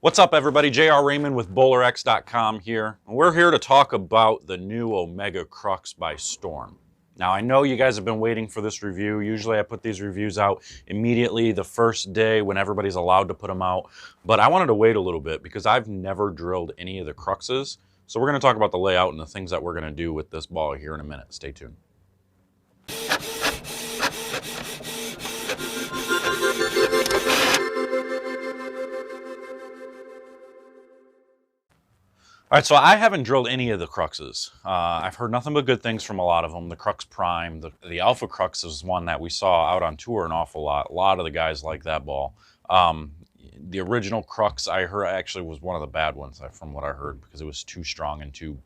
What's up, everybody? J.R. Raymond with BowlerX.com here. And we're here to talk about the new Omega Crux by Storm. Now, I know you guys have been waiting for this review. Usually I put these reviews out immediately the first day when everybody's allowed to put them out. But I wanted to wait a little bit because I've never drilled any of the Cruxes. So we're going to talk about the layout and the things that we're going to do with this ball here in a minute. Stay tuned. All right, so I haven't drilled any of the Cruxes. I've heard nothing but good things from a lot of them. The Crux Prime, the Alpha Crux is one that we saw out on tour an awful lot. A lot of the guys like that ball. The original Crux, I heard, actually was one of the bad ones from what I heard because it was too strong and too,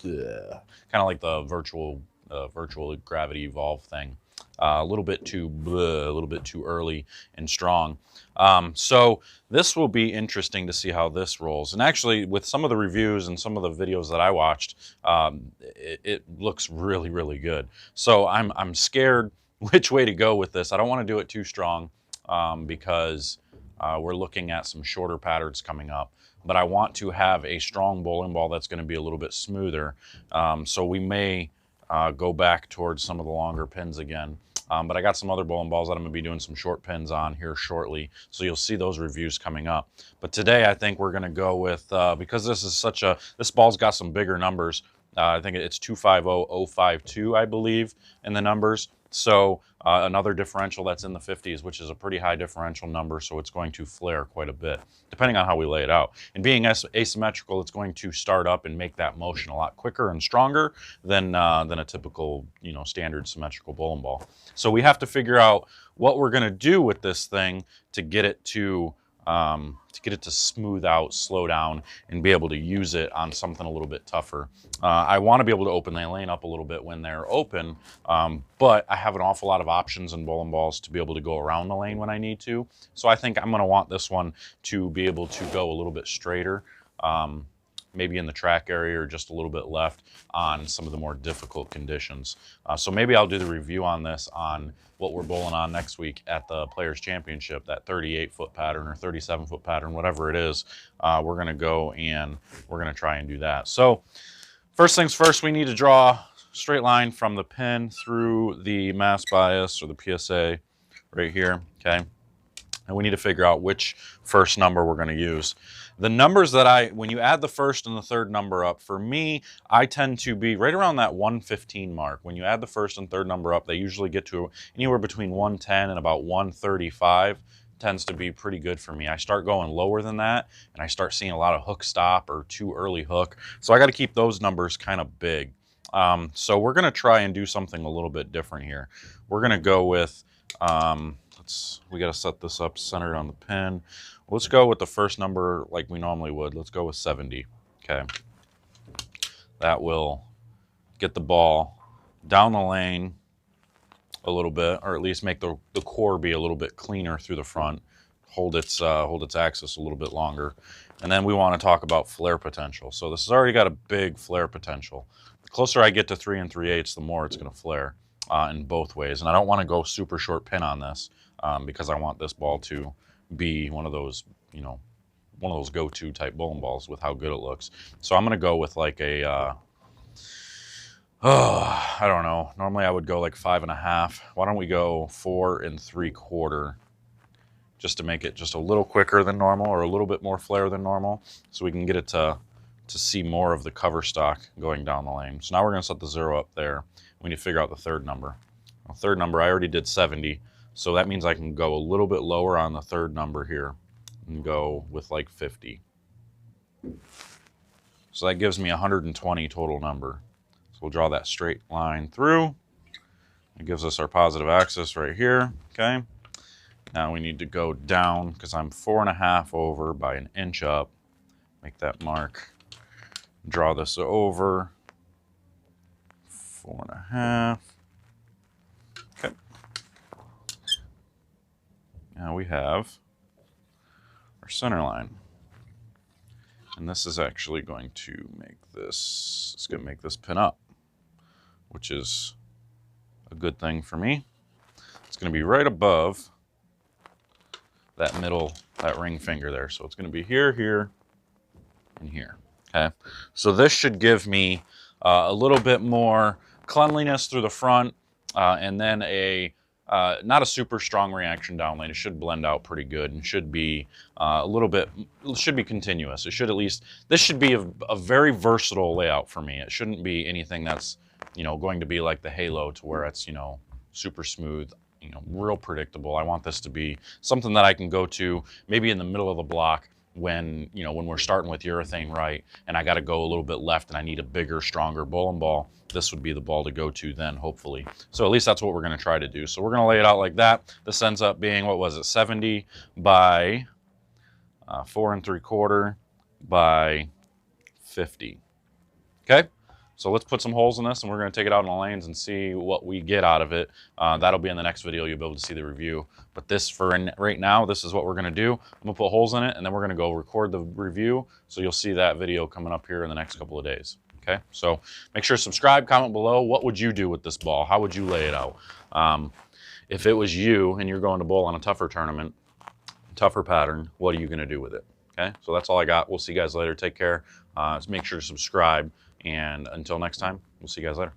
kind of like the virtual gravity evolve thing. A little bit too early and strong. So this will be interesting to see how this rolls. And actually, with some of the reviews and some of the videos that I watched, it looks really, really good. So I'm scared which way to go with this. I don't want to do it too strong because we're looking at some shorter patterns coming up. But I want to have a strong bowling ball that's going to be a little bit smoother. So we may go back towards some of the longer pins again. But I got some other bowling balls that I'm going to be doing some short pins on here shortly. So you'll see those reviews coming up. But today I think we're going to go with, because this is this ball's got some bigger numbers. I think it's 250052, I believe, in the numbers. So another differential that's in the 50s, which is a pretty high differential number, so it's going to flare quite a bit, depending on how we lay it out. And being asymmetrical, it's going to start up and make that motion a lot quicker and stronger than a typical, standard symmetrical bowling ball. So we have to figure out what we're going to do with this thing to get it to smooth out, slow down, and be able to use it on something a little bit tougher. I want to be able to open the lane up a little bit when they're open, but I have an awful lot of options in bowling balls to be able to go around the lane when I need to. So I think I'm going to want this one to be able to go a little bit straighter, maybe in the track area or just a little bit left on some of the more difficult conditions. So maybe I'll do the review on this on what we're bowling on next week at the Players Championship, that 38-foot pattern or 37-foot pattern, whatever it is. We're going to go and we're going to try and do that. So first things first, we need to draw a straight line from the pin through the mass bias or the PSA right here, okay? And we need to figure out which first number we're going to use. The numbers that when you add the first and the third number up, for me, I tend to be right around that 115 mark. When you add the first and third number up, they usually get to anywhere between 110 and about 135. Tends to be pretty good for me. I start going lower than that, and I start seeing a lot of hook stop or too early hook. So I got to keep those numbers kind of big. So we're going to try and do something a little bit different here. We're going to go with, we got to set this up centered on the pin. Let's go with the first number like we normally would. Let's go with 70, okay? That will get the ball down the lane a little bit, or at least make the core be a little bit cleaner through the front, hold its axis a little bit longer. And then we want to talk about flare potential. So this has already got a big flare potential. The closer I get to 3 3/8, the more it's going to flare in both ways. And I don't want to go super short pin on this because I want this ball to be one of those, go-to type bowling balls with how good it looks. So I'm going to go with like a, I don't know. Normally I would go like 5.5. Why don't we go 4 3/4 just to make it just a little quicker than normal or a little bit more flare than normal so we can get it to see more of the cover stock going down the lane. So now we're going to set the 0 up there. We need to figure out the third number. The third number, I already did 70. So that means I can go a little bit lower on the third number here and go with like 50. So that gives me 120 total number. So we'll draw that straight line through. It gives us our positive axis right here, okay? Now we need to go down because I'm 4.5 over by 1 inch up. Make that mark. Draw this over. 4.5. Okay. Now we have our center line. And this is actually going to make this, it's going to make this pin up, which is a good thing for me. It's going to be right above that middle, that ring finger there. So it's going to be here, here, and here. Okay, so this should give me a little bit more cleanliness through the front, and then a not a super strong reaction down lane. It should blend out pretty good and should be a little bit, it should be continuous. It should at least, this should be a very versatile layout for me. It shouldn't be anything that's, you know, going to be like the Halo to where it's, you know, super smooth, you know, real predictable. I want this to be something that I can go to maybe in the middle of the block when, you know, when we're starting with urethane right and I got to go a little bit left and I need a bigger, stronger bowling ball. This would be the ball to go to then, hopefully. So at least that's what we're going to try to do. So we're going to lay it out like that. This ends up being, what was it, 70 by 4 3/4 by 50. Okay, so let's put some holes in this and we're going to take it out in the lanes and see what we get out of it. That'll be in the next video. You'll be able to see the review. But this, for right now, this is what we're going to do. I'm going to put holes in it and then we're going to go record the review. So you'll see that video coming up here in the next couple of days. Okay, so make sure to subscribe, comment below. What would you do with this ball? How would you lay it out? If it was you and you're going to bowl on a tougher tournament, tougher pattern, what are you going to do with it? Okay, so that's all I got. We'll see you guys later. Take care. Make sure to subscribe. And until next time, we'll see you guys later.